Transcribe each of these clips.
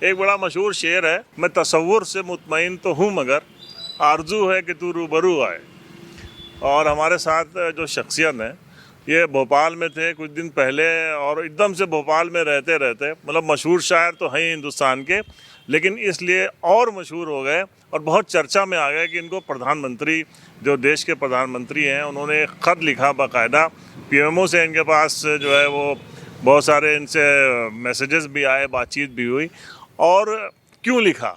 एक बड़ा मशहूर शेर है, मैं तसव्वुर से मुतमईन तो हूँ मगर आरजू है कि तू रूबरू आए। और हमारे साथ जो शख्सियत है ये भोपाल में थे कुछ दिन पहले और एकदम से भोपाल में रहते रहते मतलब मशहूर शायर तो हैं हिंदुस्तान के, लेकिन इसलिए और मशहूर हो गए और बहुत चर्चा में आ गए कि इनको प्रधानमंत्री, जो देश के प्रधानमंत्री हैं, उन्होंने एक ख़त लिखा बाकायदा पीएमओ से। इनके पास जो है वो बहुत सारे इनसे मैसेजेस भी आए, बातचीत भी हुई। और क्यों लिखा?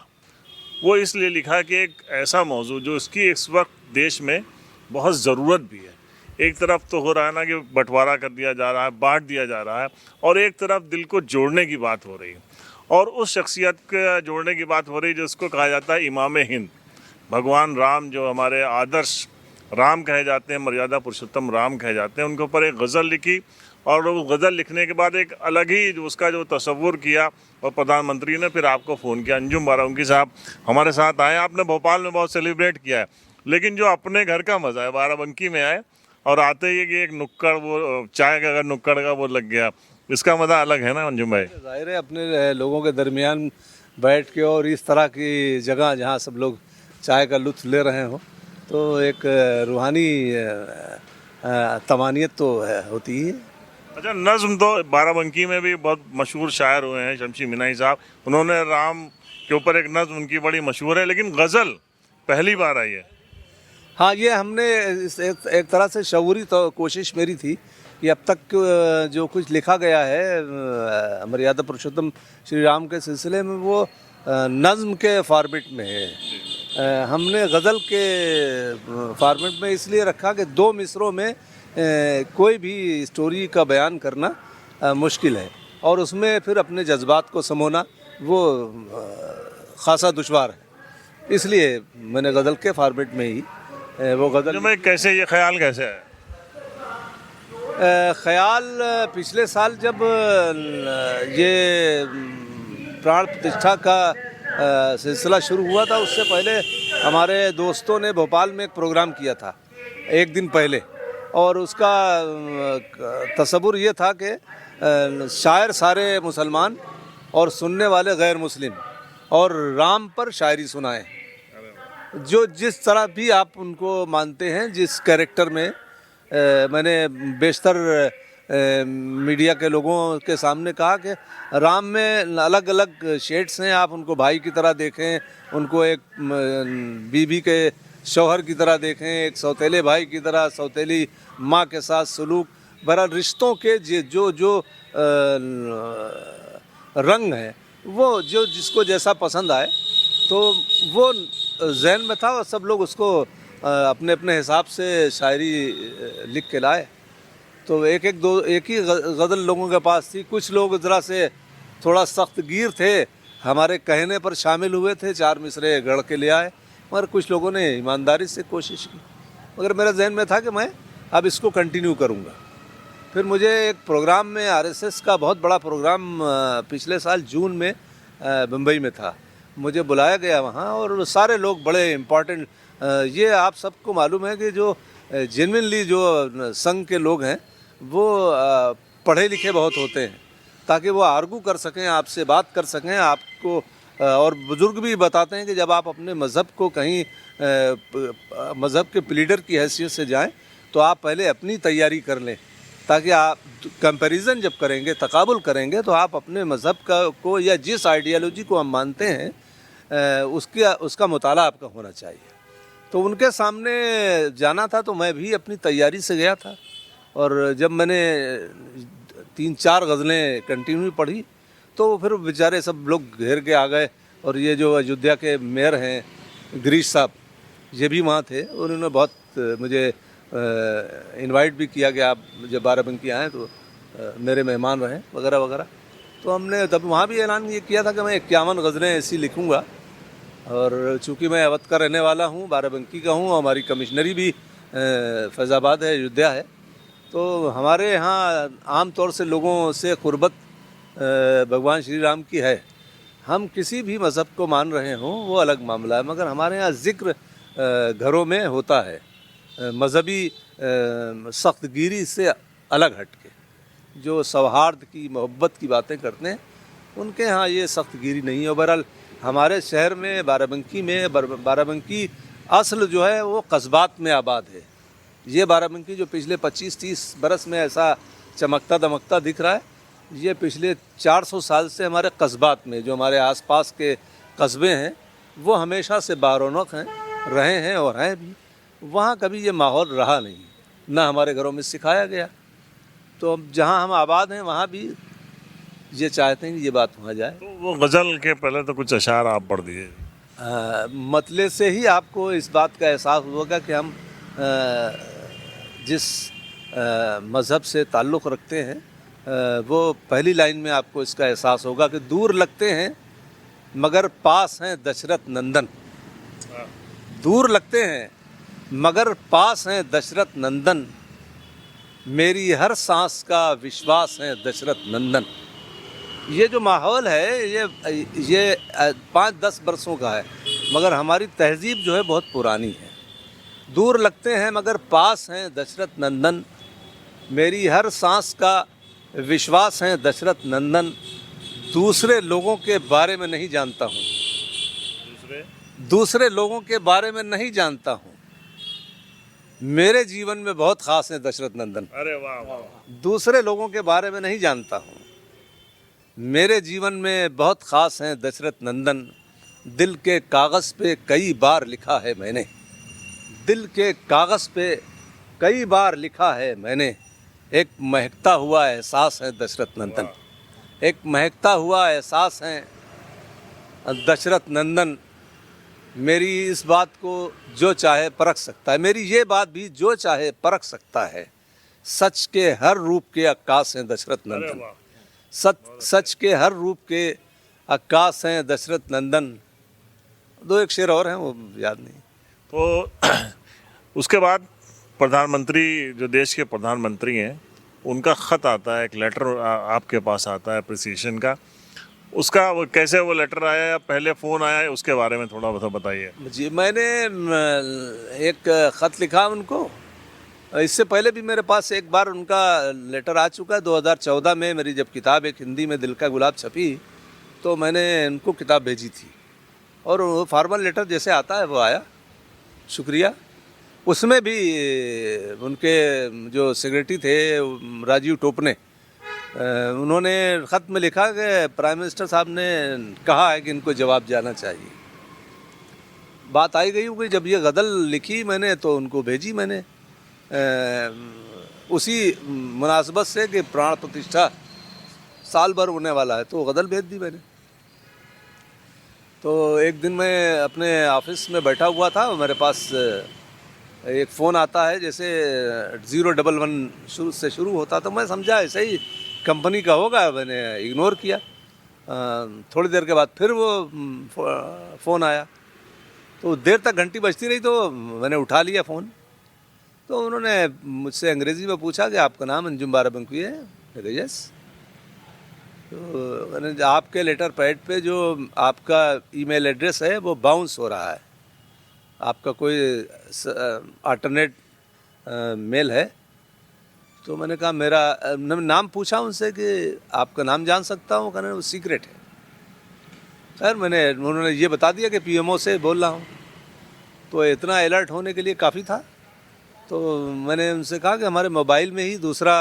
वो इसलिए लिखा कि एक ऐसा मौजू जो इसकी इस वक्त देश में बहुत ज़रूरत भी है। एक तरफ तो हो रहा है ना कि बंटवारा कर दिया जा रहा है, बांट दिया जा रहा है, और एक तरफ दिल को जोड़ने की बात हो रही है। और उस शख्सियत के जोड़ने की बात हो रही है जिसको कहा जाता है इमाम हिंद, भगवान राम, जो हमारे आदर्श राम कहे जाते हैं, मर्यादा पुरुषोत्तम राम कहे जाते हैं। उनके ऊपर एक गज़ल लिखी और उस गज़ल लिखने के बाद एक अलग ही उसका जो तसव्वुर किया और प्रधानमंत्री ने फिर आपको फ़ोन किया। अंजुम बाराबंकी साहब हमारे साथ आए। आपने भोपाल में बहुत सेलिब्रेट किया है, लेकिन जो अपने घर का मज़ा है, बाराबंकी में आए और आते ही कि एक नुक्कड़, वो चाय का अगर नुक्कड़ का वो लग गया, इसका मज़ा अलग है ना अंजुम भाई? जाहिर है अपने लोगों के दरमियान बैठ के और इस तरह की जगह जहाँ सब लोग चाय का लुत्फ़ ले रहे हो तो एक रूहानी तमानियत तो होती ही है। अच्छा, नज़्म तो बाराबंकी में भी बहुत मशहूर शायर हुए हैं, शमशी मिनाई साहब, उन्होंने राम के ऊपर एक नज़्म उनकी बड़ी मशहूर है, लेकिन गज़ल पहली बार आई है। हाँ, ये हमने एक तरह से शऊरी तो कोशिश मेरी थी कि अब तक जो कुछ लिखा गया है मर्यादा पुरुषोत्तम श्री राम के सिलसिले में वो नज़्म के फॉर्मेट में है। हमने गज़ल के फॉर्मेट में इसलिए रखा कि दो मिसरों में कोई भी स्टोरी का बयान करना मुश्किल है और उसमें फिर अपने जज्बात को समोना वो ख़ासा दुश्वार है। इसलिए मैंने गज़ल के फॉर्मेट में ही वो गज़ल में कैसे, ये ख्याल कैसे है? ख्याल पिछले साल जब ये प्राण प्रतिष्ठा का सिलसिला शुरू हुआ था, उससे पहले हमारे दोस्तों ने भोपाल में एक प्रोग्राम किया था एक दिन पहले, और उसका तसव्वुर ये था कि शायर सारे मुसलमान और सुनने वाले गैर मुस्लिम, और राम पर शायरी सुनाएं। जो जिस तरह भी आप उनको मानते हैं, जिस कैरेक्टर में मैंने बेशतर मीडिया के लोगों के सामने कहा कि राम में अलग अलग शेड्स हैं, आप उनको भाई की तरह देखें, उनको एक बीबी के शौहर की तरह देखें, एक सौतेले भाई की तरह, सौतेली माँ के साथ सलूक, बहरहाल रिश्तों के जो जो रंग हैं वो जो जिसको जैसा पसंद आए तो वो जहन में था और सब लोग उसको अपने अपने हिसाब से शायरी लिख के लाए। तो एक ही गज़ल लोगों के पास थी। कुछ लोग ज़रा से थोड़ा सख्त गिर थे, हमारे कहने पर शामिल हुए थे, 4 मिसरे गढ़ के ले आए, मगर कुछ लोगों ने ईमानदारी से कोशिश की। मगर मेरे जहन में था कि मैं अब इसको कंटिन्यू करूँगा। फिर मुझे एक प्रोग्राम में आरएसएस का बहुत बड़ा प्रोग्राम पिछले साल जून में मुंबई में था, मुझे बुलाया गया वहाँ, और सारे लोग बड़े इम्पॉर्टेंट, ये आप सबको मालूम है कि जो जेन्युइनली जो संघ के लोग हैं वो पढ़े लिखे बहुत होते हैं, ताकि वो आर्गू कर सकें, आपसे बात कर सकें आपको। और बुज़ुर्ग भी बताते हैं कि जब आप अपने मज़हब को कहीं मज़हब के प्लीडर की हैसियत से जाएं तो आप पहले अपनी तैयारी कर लें, ताकि आप कंपैरिजन जब करेंगे, तकाबुल करेंगे, तो आप अपने मज़हब को या जिस आइडियालॉजी को हम मानते हैं उसका मुताला आपका होना चाहिए। तो उनके सामने जाना था तो मैं भी अपनी तैयारी से गया था, और जब मैंने 3-4 गज़लें कंटिन्यू पढ़ी तो फिर बेचारे सब लोग घेर के आ गए। और ये जो अयोध्या के मेयर हैं गिरीश साहब, ये भी वहाँ थे, उन्होंने बहुत मुझे इनवाइट भी किया कि आप जब बाराबंकी आएँ तो मेरे मेहमान रहें वगैरह वगैरह। तो हमने तब वहाँ भी ऐलान ये किया था कि मैं 51 गज़लें ऐसी लिखूँगा, और चूँकि मैं अवध का रहने वाला हूँ, बाराबंकी का हूँ, हमारी कमिश्नरी भी फैज़ाबाद है, अयोध्या है, तो हमारे यहाँ आम तौर से लोगों से क़ुरबत भगवान श्री राम की है। हम किसी भी मज़हब को मान रहे हों वो अलग मामला है, मगर हमारे यहाँ ज़िक्र घरों में होता है, मजहबी सख्तगिरी से अलग हट के जो सौहार्द की, मोहब्बत की बातें करते हैं, उनके यहाँ ये सख्त गिरी नहीं है। बहरहाल हमारे शहर में बाराबंकी असल जो है वो कस्बात में आबाद है। ये बाराबंकी जो पिछले 25-30 बरस में ऐसा चमकता दमकता दिख रहा है, ये पिछले 400 साल से हमारे कस्बात में, जो हमारे आसपास के कस्बे हैं, वो हमेशा से बारौनक हैं, रहे हैं और हैं भी। वहाँ कभी ये माहौल रहा नहीं, ना हमारे घरों में सिखाया गया। तो अब जहाँ हम आबाद हैं वहाँ भी ये चाहते हैं कि ये बात वहाँ जाए। तो वो गज़ल के पहले तो कुछ अशार आप पढ़ दिए। मतले से ही आपको इस बात का एहसास होगा कि हम जिस मज़हब से ताल्लुक़ रखते हैं, वो पहली लाइन में आपको इसका एहसास होगा कि दूर लगते हैं मगर पास हैं दशरथ नंदन। दूर लगते हैं मगर पास हैं दशरथ नंदन, मेरी हर सांस का विश्वास है दशरथ नंदन। ये जो माहौल है ये 5-10 बरसों का है, मगर हमारी तहजीब जो है बहुत पुरानी है। दूर लगते हैं मगर पास हैं दशरथ नंदन, मेरी हर सांस का विश्वास है दशरथ नंदन। दूसरे लोगों के बारे में नहीं जानता हूँ, दूसरे लोगों के बारे में नहीं जानता हूँ, मेरे जीवन में बहुत ख़ास है दशरथ नंदन। अरे वाह वाह। दूसरे लोगों के बारे में नहीं जानता हूँ, मेरे जीवन में बहुत ख़ास हैं दशरथ नंदन। दिल के कागज़ पे कई बार लिखा है मैंने, दिल के कागज़ पे कई बार लिखा है मैंने, एक महकता हुआ एहसास है दशरथ नंदन। एक महकता हुआ एहसास है दशरथ नंदन। मेरी इस बात को जो चाहे परख सकता है, मेरी ये बात भी जो चाहे परख सकता है, सच के हर रूप के अक्कास हैं दशरथ नंदन। सच के हर रूप के अक्कास हैं दशरथ नंदन। 2-1 शेर और हैं, वो याद नहीं। तो उसके बाद प्रधानमंत्री, जो देश के प्रधानमंत्री हैं, उनका ख़त आता है, एक लेटर आपके पास आता है अप्रिसिएशन का। उसका वो कैसे वो लेटर आया या पहले फ़ोन आया, उसके बारे में थोड़ा बताइए। जी, मैंने एक ख़त लिखा उनको। इससे पहले भी मेरे पास एक बार उनका लेटर आ चुका है। 2014 में मेरी जब किताब एक हिंदी में दिल का गुलाब छपी, तो मैंने उनको किताब भेजी थी और वो फॉर्मल लेटर जैसे आता है वो आया, शुक्रिया। उसमें भी उनके जो सेक्रेटरी थे राजीव टोपने, उन्होंने ख़त में लिखा कि प्राइम मिनिस्टर साहब ने कहा है कि इनको जवाब जाना चाहिए। बात आई गई कि जब ये गज़ल लिखी मैंने तो उनको भेजी मैंने, उसी मुनासबत से कि प्राण प्रतिष्ठा साल भर होने वाला है, तो गज़ल भेज दी मैंने। तो एक दिन मैं अपने ऑफिस में बैठा हुआ था, मेरे पास एक फ़ोन आता है, जैसे 011 से शुरू होता, तो मैं समझा ऐसे ही कंपनी का होगा, मैंने इग्नोर किया। थोड़ी देर के बाद फिर वो फ़ोन आया, तो देर तक घंटी बजती रही, तो मैंने उठा लिया फ़ोन। तो उन्होंने मुझसे अंग्रेज़ी में पूछा कि आपका नाम अंजुम बाराबंकी है? मैंने कहा यस। तो मैंने आपके लेटर पैड पे जो आपका ईमेल एड्रेस है वो बाउंस हो रहा है, आपका कोई अल्टरनेट मेल है? तो मैंने कहा मेरा नाम पूछा उनसे कि आपका नाम जान सकता हूँ? कहने वो सीक्रेट है। खैर उन्होंने ये बता दिया कि पीएमओ से बोल रहा हूँ, तो इतना अलर्ट होने के लिए काफ़ी था। तो मैंने उनसे कहा कि हमारे मोबाइल में ही दूसरा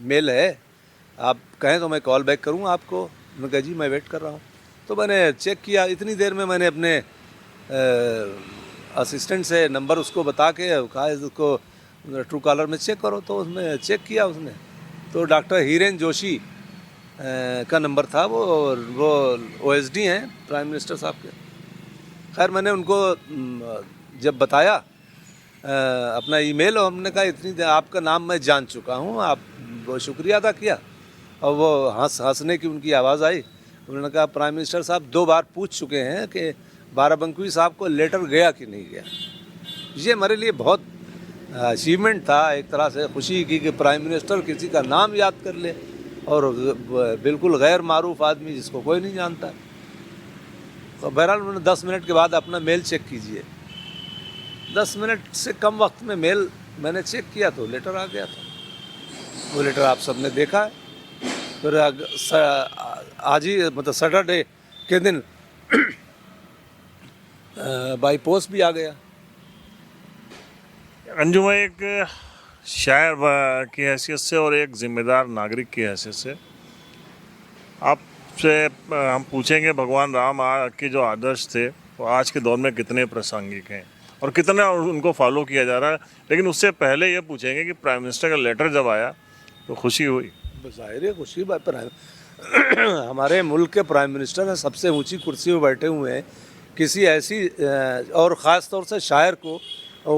मेल है, आप कहें तो मैं कॉल बैक करूँ आपको। उन्होंने कहा जी मैं वेट कर रहा हूँ। तो मैंने चेक किया, इतनी देर में मैंने अपने असिस्टेंट से नंबर उसको बता के कहा इसको ट्रू कॉलर में चेक करो। तो उसमें चेक किया उसने, तो डॉक्टर हीरेन जोशी का नंबर था, वो OSD हैं प्राइम मिनिस्टर साहब के। खैर मैंने उनको जब बताया अपना ईमेल, और हमने कहा इतनी देर आपका नाम मैं जान चुका हूँ, आप वो शुक्रिया अदा किया, और वो हंसने की उनकी आवाज़ आई। उन्होंने कहा प्राइम मिनिस्टर साहब 2 बार पूछ चुके हैं कि बाराबंकी साहब को लेटर गया कि नहीं गया। ये हमारे लिए बहुत अचीवमेंट था, एक तरह से खुशी की कि प्राइम मिनिस्टर किसी का नाम याद कर ले, और बिल्कुल गैर मारूफ आदमी जिसको कोई नहीं जानता। तो बहरहाल उन्होंने 10 मिनट के बाद अपना मेल चेक कीजिए, 10 मिनट से कम वक्त में मेल मैंने चेक किया तो लेटर आ गया था। वो लेटर आप सबने देखा है। फिर आज ही मतलब सैटरडे के दिन बाई पोस्ट भी आ गया। अंजुम भाई, एक शायर की हैसियत से और एक जिम्मेदार नागरिक की हैसियत से आपसे हम पूछेंगे, भगवान राम के जो आदर्श थे वो आज के दौर में कितने प्रासंगिक हैं और कितना उनको फॉलो किया जा रहा है। लेकिन उससे पहले ये पूछेंगे कि प्राइम मिनिस्टर का लेटर जब आया तो खुशी हुई? ज़ाहिर है खुशी बात पर हमारे मुल्क के प्राइम मिनिस्टर हैं, सबसे ऊंची कुर्सी में बैठे हुए हैं। किसी ऐसी और ख़ास तौर से शायर को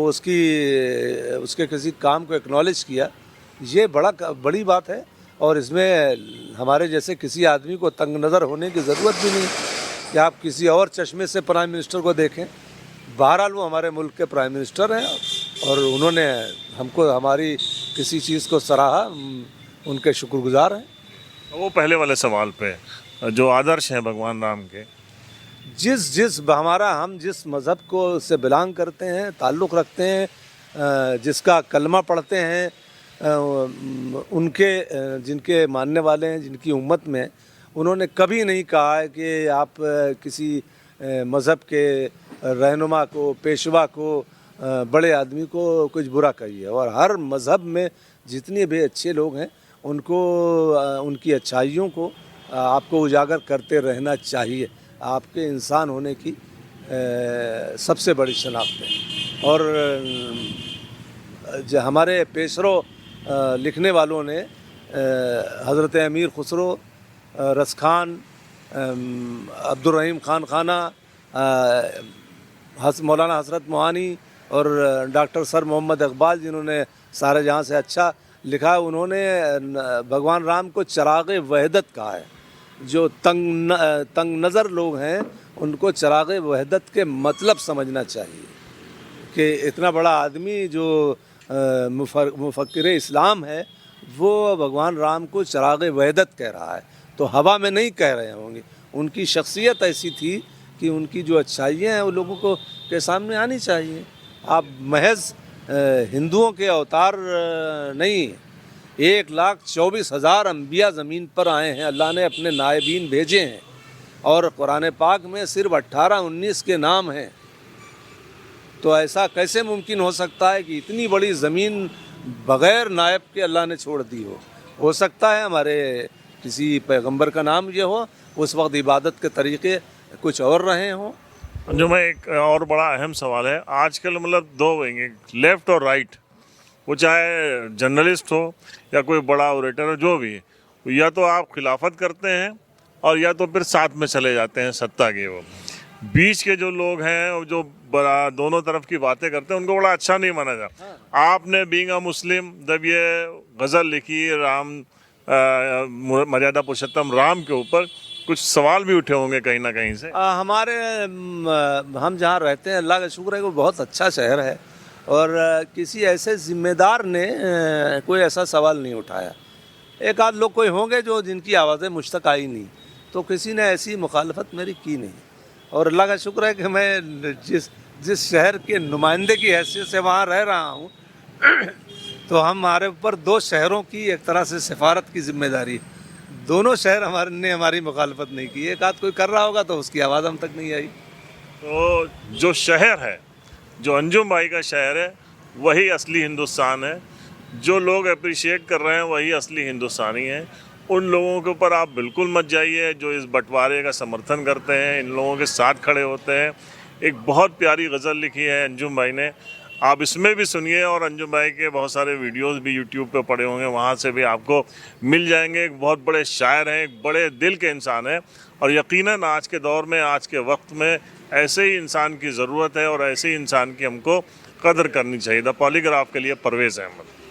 उसके किसी काम को एक्नॉलेज किया, ये बड़ी बात है। और इसमें हमारे जैसे किसी आदमी को तंग नज़र होने की ज़रूरत भी नहीं कि आप किसी और चश्मे से प्राइम मिनिस्टर को देखें। बहरहाल वो हमारे मुल्क के प्राइम मिनिस्टर हैं और उन्होंने हमको हमारी किसी चीज़ को सराहा, उनके शुक्रगुजार हैं। वो पहले वाले सवाल पे, जो आदर्श हैं भगवान राम के, हम जिस मज़हब को से बिलोंग करते हैं, ताल्लुक़ रखते हैं, जिसका कलमा पढ़ते हैं, जिनके मानने वाले हैं, जिनकी उम्मत में, उन्होंने कभी नहीं कहा है कि आप किसी मज़हब के रहनुमा को, पेशवा को, बड़े आदमी को कुछ बुरा कहिए। और हर मज़हब में जितने भी अच्छे लोग हैं उनको उनकी अच्छाइयों को आपको उजागर करते रहना चाहिए। आपके इंसान होने की सबसे बड़ी शनाख्त है। और हमारे पेशरो लिखने वालों ने हज़रत अमीर खुसरो, रसखान, अब्दुर्रहीम खान खाना, मौलाना हसरत मोहानी और डॉक्टर सर मोहम्मद इकबाल, जिन्होंने सारे जहाँ से अच्छा लिखा, उन्होंने भगवान राम को चराग़ वहदत कहा है। जो तंग नज़र लोग हैं उनको चराग़ वहदत के मतलब समझना चाहिए कि इतना बड़ा आदमी जो मुफक्किर इस्लाम है वो भगवान राम को चराग़ वहदत कह रहा है, तो हवा में नहीं कह रहे होंगे। उनकी शख्सियत ऐसी थी कि उनकी जो अच्छाइयाँ हैं वो लोगों को के सामने आनी चाहिए। आप महज हिंदुओं के अवतार नहीं, 1,24,000 अम्बिया ज़मीन पर आए हैं, अल्लाह ने अपने नायबीन भेजे हैं और कुरान पाक में सिर्फ 18-19 के नाम हैं। तो ऐसा कैसे मुमकिन हो सकता है कि इतनी बड़ी ज़मीन बग़ैर नायब के अल्लाह ने छोड़ दी हो सकता है हमारे किसी पैगंबर का नाम ये हो, उस वक्त इबादत के तरीक़े कुछ और रहे हों। जो मैं एक और बड़ा अहम सवाल है आजकल, मतलब दो होंगे, लेफ़्ट और राइट, वो चाहे जर्नलिस्ट हो या कोई बड़ा ऑरेटर हो, जो भी, या तो आप खिलाफत करते हैं और या तो फिर साथ में चले जाते हैं सत्ता के। वो बीच के जो लोग हैं, जो बड़ा दोनों तरफ की बातें करते हैं, उनको बड़ा अच्छा नहीं माना जाता। आपने बीइंग अ मुस्लिम जब ये गज़ल लिखी राम मर्यादा पुरुषोत्तम राम के ऊपर, कुछ सवाल भी उठे होंगे कहीं ना कहीं से। हम जहाँ रहते हैं, अल्लाह का शुक्र है कि बहुत अच्छा शहर है और किसी ऐसे ज़िम्मेदार ने कोई ऐसा सवाल नहीं उठाया। एक आध लोग कोई होंगे जो जिनकी आवाज़ें मुझ तक आई नहीं, तो किसी ने ऐसी मुखालफत मेरी की नहीं। और अल्लाह का शुक्र है कि मैं जिस शहर के नुमाइंदे की हैसियत से वहाँ रह रहा हूँ तो हमारे ऊपर 2 शहरों की एक तरह से सिफारत की जिम्मेदारी, दोनों शहर हमारी मुखालफत नहीं की। एक आध कोई कर रहा होगा तो उसकी आवाज़ हम तक नहीं आई। तो जो शहर है, जो अंजुम भाई का शहर है, वही असली हिंदुस्तान है। जो लोग अप्रिशिएट कर रहे हैं वही असली हिंदुस्तानी हैं। उन लोगों के ऊपर आप बिल्कुल मत जाइए जो इस बंटवारे का समर्थन करते हैं, इन लोगों के साथ खड़े होते हैं। एक बहुत प्यारी गज़ल लिखी है अंजुम भाई ने, आप इसमें भी सुनिए और अंजुम भाई के बहुत सारे वीडियोस भी यूट्यूब पे पड़े होंगे, वहाँ से भी आपको मिल जाएंगे। एक बहुत बड़े शायर हैं, एक बड़े दिल के इंसान हैं और यकीनन आज के दौर में, आज के वक्त में ऐसे ही इंसान की ज़रूरत है और ऐसे ही इंसान की हमको कदर करनी चाहिए। द पॉलीग्राफ के लिए परवेज़ अहमद।